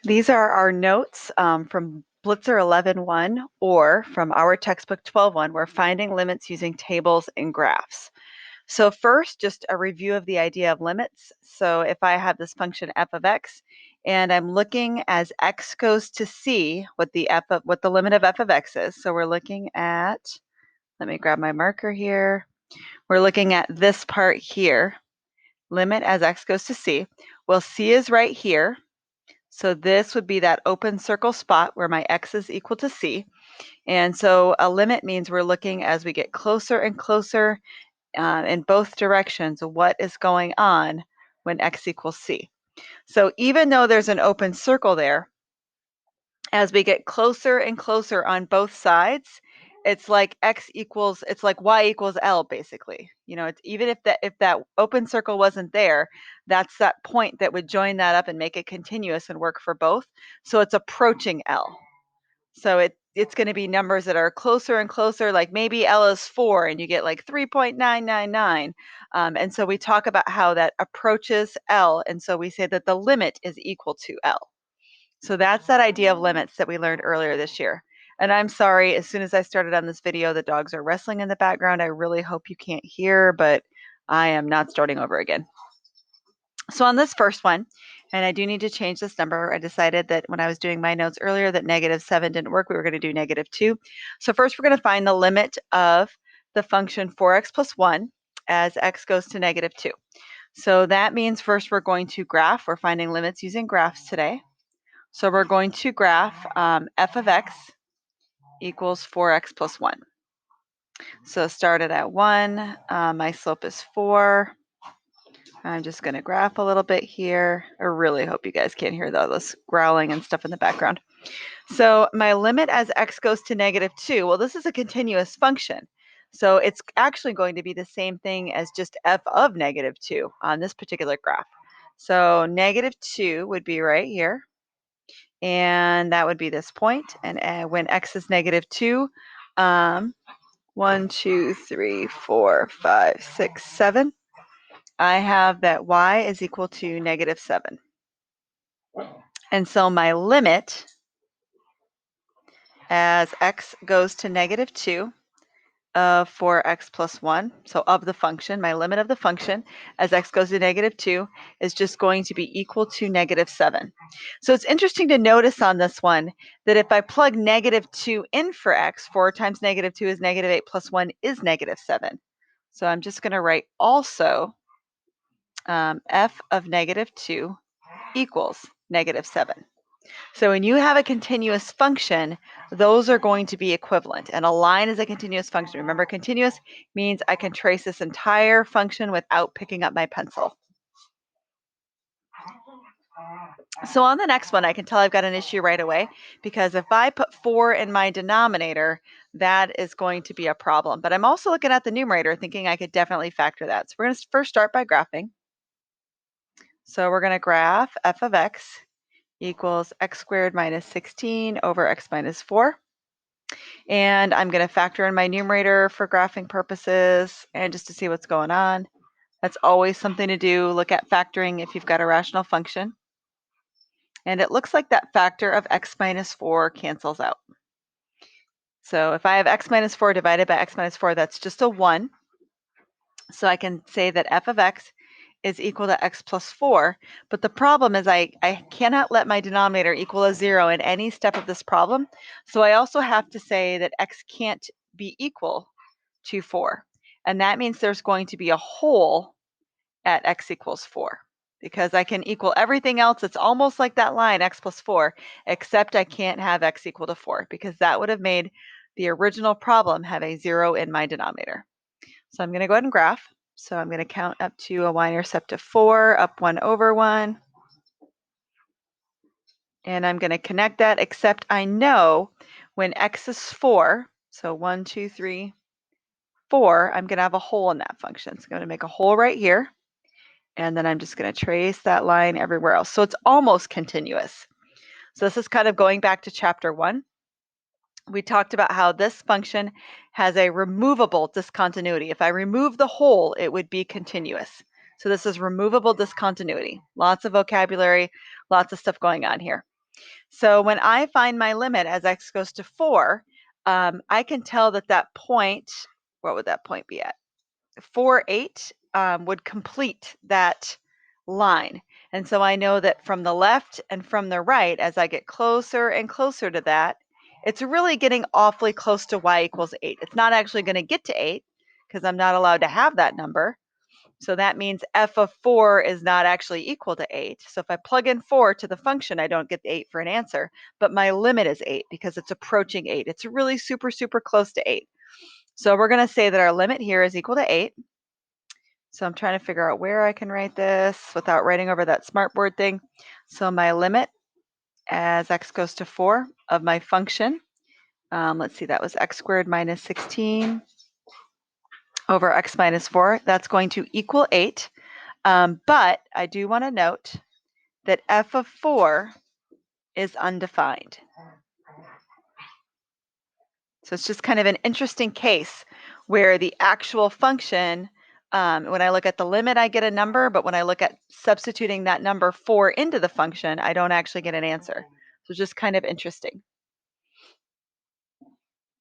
These are our notes from Blitzer 11.1 or from our textbook 12.1. We're finding limits using tables and graphs. So first, just a review of the idea of limits. So if I have this function f of x, and I'm looking as x goes to c, what the limit of f of x is. So we're looking at, let me grab my marker here. We're looking at this part here, limit as x goes to c. Well, c is right here. So this would be that open circle spot where my x is equal to c. And so a limit means we're looking as we get closer and closer in both directions, what is going on when x equals c. So even though there's an open circle there, as we get closer and closer on both sides, it's like it's like y equals L basically. You know, it's even if that open circle wasn't there, that's that point that would join that up and make it continuous and work for both. So it's approaching L. So it's going to be numbers that are closer and closer, like maybe L is 4 and you get like 3.999. And so we talk about how that approaches L. And so we say that the limit is equal to L. So that's that idea of limits that we learned earlier this year. And I'm sorry, as soon as I started on this video, the dogs are wrestling in the background. I really hope you can't hear, but I am not starting over again. So on this first one, and I do need to change this number, I decided that when I was doing my notes earlier that -7 didn't work. We were going to do -2. So first we're going to find the limit of the function 4x plus 1 as x goes to -2. So that means first we're going to graph. We're finding limits using graphs today. So we're going to graph f of x equals 4x plus 1. So started at 1. My slope is 4. I'm just going to graph a little bit here. I really hope you guys can't hear this growling and stuff in the background. So my limit as x goes to -2, well, this is a continuous function. So it's actually going to be the same thing as just f of -2 on this particular graph. So -2 would be right here. And that would be this point. And when x is -2, 1, 2, 3, 4, 5, 6, 7, I have that y is equal to -7. And so my limit as x goes to -2 of 4x plus 1, so of the function, my limit of the function as x goes to -2 is just going to be equal to -7. So it's interesting to notice on this one that if I plug -2 in for x, 4 times -2 is -8 plus 1 is -7. So I'm just going to write also f of -2 equals -7. So when you have a continuous function, those are going to be equivalent. And a line is a continuous function. Remember, continuous means I can trace this entire function without picking up my pencil. So on the next one, I can tell I've got an issue right away, because if I put 4 in my denominator, that is going to be a problem. But I'm also looking at the numerator thinking I could definitely factor that. So we're going to first start by graphing. So we're going to graph f of x equals x squared minus 16 over x minus 4. And I'm going to factor in my numerator for graphing purposes and just to see what's going on. That's always something to do. Look at factoring if you've got a rational function. And it looks like that factor of x minus 4 cancels out. So if I have x minus 4 divided by x minus 4, that's just a 1. So I can say that f of x is equal to x plus 4. But the problem is I cannot let my denominator equal a 0 in any step of this problem. So I also have to say that x can't be equal to 4. And that means there's going to be a hole at x equals 4, because I can equal everything else. It's almost like that line, x plus 4, except I can't have x equal to 4, because that would have made the original problem have a 0 in my denominator. So I'm going to go ahead and graph. So I'm going to count up to a y-intercept of 4, up 1 over 1. And I'm going to connect that, except I know when x is 4, so 1, 2, 3, 4, I'm going to have a hole in that function. So I'm going to make a hole right here. And then I'm just going to trace that line everywhere else. So it's almost continuous. So this is kind of going back to chapter 1. We talked about how this function has a removable discontinuity. If I remove the hole, it would be continuous. So this is removable discontinuity. Lots of vocabulary, lots of stuff going on here. So when I find my limit as x goes to 4, I can tell that that point, what would that point be at? 4, 8 would complete that line. And so I know that from the left and from the right, as I get closer and closer to that, it's really getting awfully close to y equals 8. It's not actually going to get to 8 because I'm not allowed to have that number. So that means f of 4 is not actually equal to 8. So if I plug in 4 to the function, I don't get the 8 for an answer. But my limit is 8 because it's approaching 8. It's really super, super close to 8. So we're going to say that our limit here is equal to 8. So I'm trying to figure out where I can write this without writing over that smartboard thing. So my limit as x goes to 4 of my function, let's see, that was x squared minus 16 over x minus 4. That's going to equal 8. But I do want to note that f of 4 is undefined. So it's just kind of an interesting case where the actual function, when I look at the limit, I get a number, but when I look at substituting that number 4 into the function, I don't actually get an answer. So just kind of interesting.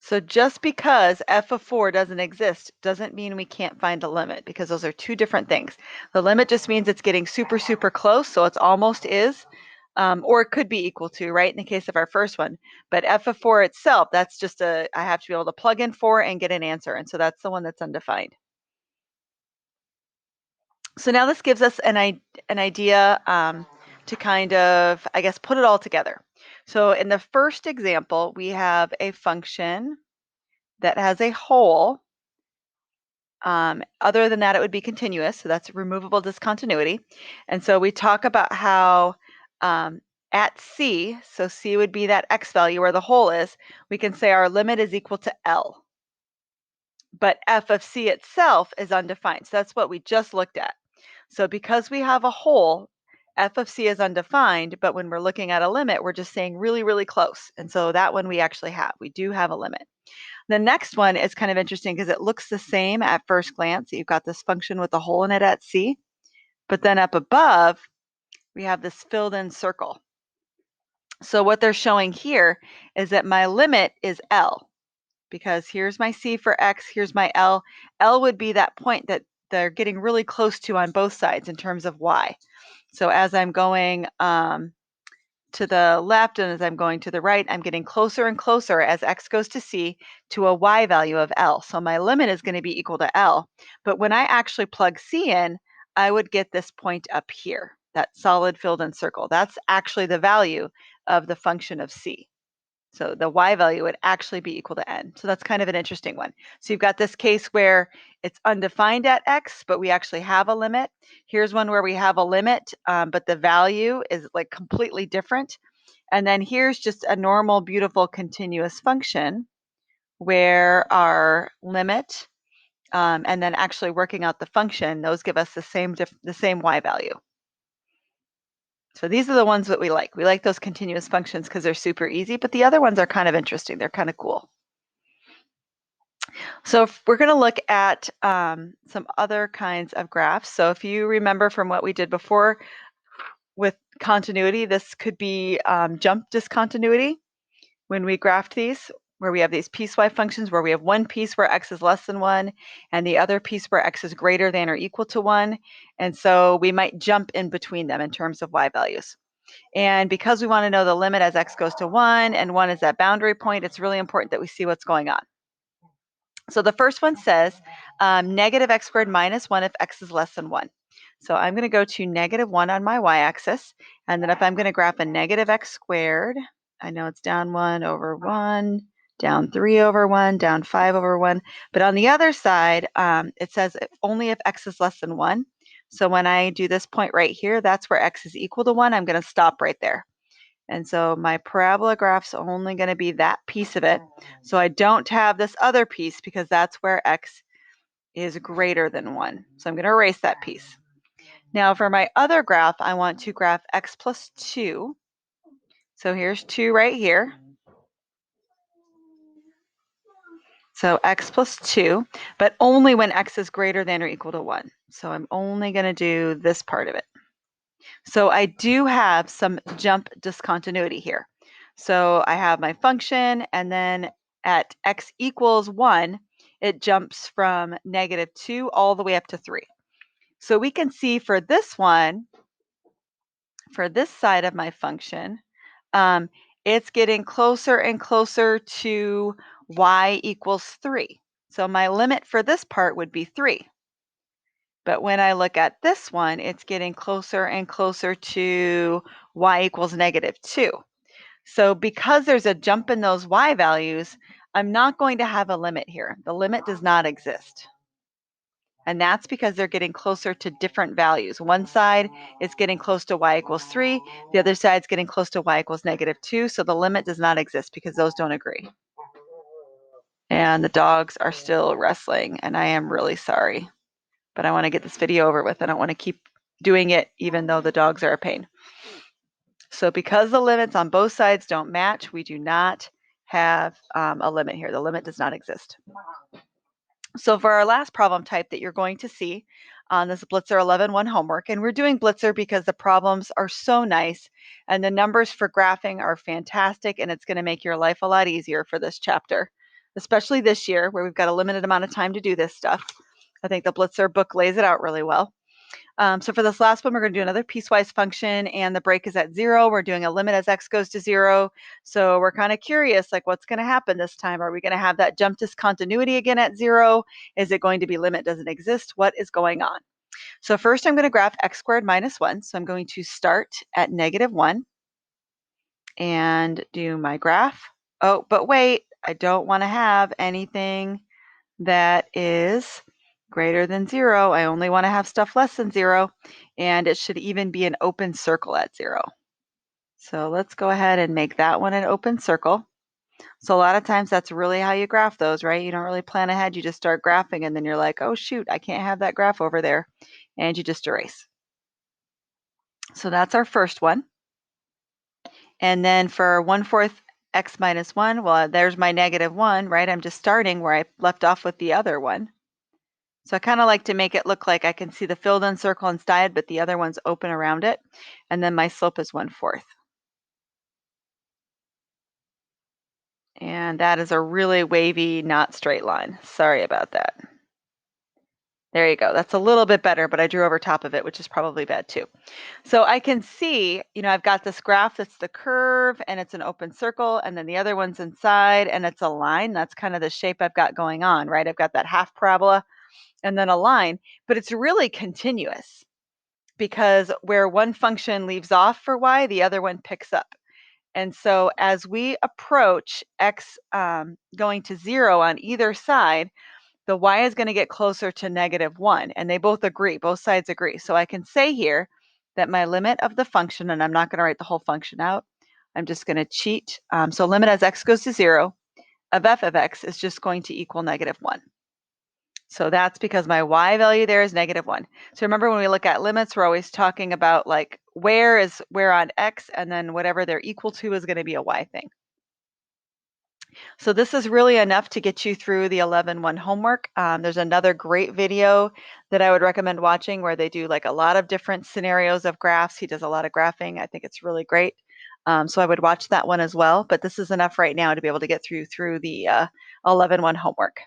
So just because f of 4 doesn't exist doesn't mean we can't find a limit, because those are two different things. The limit just means it's getting super, super close, so it's almost is, or it could be equal to, right, in the case of our first one. But f of 4 itself, that's just I have to be able to plug in 4 and get an answer, and so that's the one that's undefined. So now this gives us an idea to kind of, I guess, put it all together. So in the first example, we have a function that has a hole. Other than that, it would be continuous. So that's removable discontinuity. And so we talk about how at C, so C would be that x value where the hole is, we can say our limit is equal to L. But f of C itself is undefined. So that's what we just looked at. So because we have a hole, f of C is undefined, but when we're looking at a limit, we're just saying really, really close. And so that one we actually have. We do have a limit. The next one is kind of interesting because it looks the same at first glance. You've got this function with a hole in it at C, but then up above, we have this filled in circle. So what they're showing here is that my limit is L, because here's my C for X, here's my L. L would be that point that they're getting really close to on both sides in terms of Y. So as I'm going to the left and as I'm going to the right, I'm getting closer and closer as x goes to c to a y value of L. So my limit is going to be equal to L. But when I actually plug c in, I would get this point up here, that solid filled in circle. That's actually the value of the function of c. So the y value would actually be equal to n. So that's kind of an interesting one. So you've got this case where it's undefined at x, but we actually have a limit. Here's one where we have a limit, but the value is like completely different. And then here's just a normal, beautiful continuous function where our limit and then actually working out the function, those give us the same y value. So these are the ones that we like. We like those continuous functions because they're super easy, but the other ones are kind of interesting. They're kind of cool. So we're going to look at some other kinds of graphs. So if you remember from what we did before with continuity, this could be jump discontinuity when we graphed these, where we have these piecewise functions where we have one piece where x is less than 1 and the other piece where x is greater than or equal to 1. And so we might jump in between them in terms of y values. And because we want to know the limit as x goes to 1 and 1 is that boundary point, it's really important that we see what's going on. So the first one says negative x squared minus 1 if x is less than 1. So I'm going to go to negative 1 on my y-axis. And then if I'm going to graph a negative x squared, I know it's down 1 over 1, down 3 over 1, down 5 over 1. But on the other side, it says only if x is less than 1. So when I do this point right here, that's where x is equal to 1. I'm going to stop right there. And so my parabola graph's only going to be that piece of it. So I don't have this other piece because that's where x is greater than 1. So I'm going to erase that piece. Now for my other graph, I want to graph x plus 2. So here's 2 right here. So x plus 2, but only when x is greater than or equal to 1. So I'm only going to do this part of it. So I do have some jump discontinuity here. So I have my function, and then at x equals 1, it jumps from -2 all the way up to 3. So we can see for this one, for this side of my function, um, it's getting closer and closer to y equals 3. So my limit for this part would be 3. But when I look at this one, it's getting closer and closer to y equals -2. So because there's a jump in those y values, I'm not going to have a limit here. The limit does not exist. And that's because they're getting closer to different values. One side is getting close to y equals 3. The other side is getting close to y equals -2. So the limit does not exist because those don't agree. And the dogs are still wrestling, and I am really sorry. But I want to get this video over with. I don't want to keep doing it even though the dogs are a pain. So because the limits on both sides don't match, we do not have a limit here. The limit does not exist. So for our last problem type that you're going to see on this Blitzer 11-1 homework, and we're doing Blitzer because the problems are so nice and the numbers for graphing are fantastic, and it's going to make your life a lot easier for this chapter, especially this year where we've got a limited amount of time to do this stuff. I think the Blitzer book lays it out really well. So for this last one, we're going to do another piecewise function, and the break is at 0. We're doing a limit as x goes to 0. So we're kind of curious, like what's going to happen this time? Are we going to have that jump discontinuity again at 0? Is it going to be limit doesn't exist? What is going on? So first I'm going to graph x squared minus 1. So I'm going to start at -1 and do my graph. Oh, but wait, I don't want to have anything that is greater than 0. I only want to have stuff less than 0, and it should even be an open circle at 0. So let's go ahead and make that one an open circle. So a lot of times that's really how you graph those, right? You don't really plan ahead. You just start graphing, and then you're like, oh, shoot, I can't have that graph over there. And you just erase. So that's our first one. And then for 1/4 x minus 1, well, there's my -1, right? I'm just starting where I left off with the other one. So I kind of like to make it look like I can see the filled in circle instead, but the other one's open around it. And then my slope is 1/4. And that is a really wavy, not straight line. Sorry about that. There you go. That's a little bit better, but I drew over top of it, which is probably bad too. So I can see, I've got this graph that's the curve and it's an open circle, and then the other one's inside and it's a line. That's kind of the shape I've got going on, right? I've got that half parabola and then a line, but it's really continuous because where one function leaves off for y, the other one picks up. And so as we approach x going to 0 on either side, the y is going to get closer to -1, and they both agree, both sides agree. So I can say here that my limit of the function, and I'm not going to write the whole function out, I'm just going to cheat. So limit as x goes to 0 of f of x is just going to equal -1. So that's because my y value there is -1. So remember when we look at limits, we're always talking about like where is where on x, and then whatever they're equal to is going to be a y thing. So this is really enough to get you through the 11-1 homework. There's another great video that I would recommend watching where they do like a lot of different scenarios of graphs. He does a lot of graphing. I think it's really great. So I would watch that one as well. But this is enough right now to be able to get through the 11-1 homework.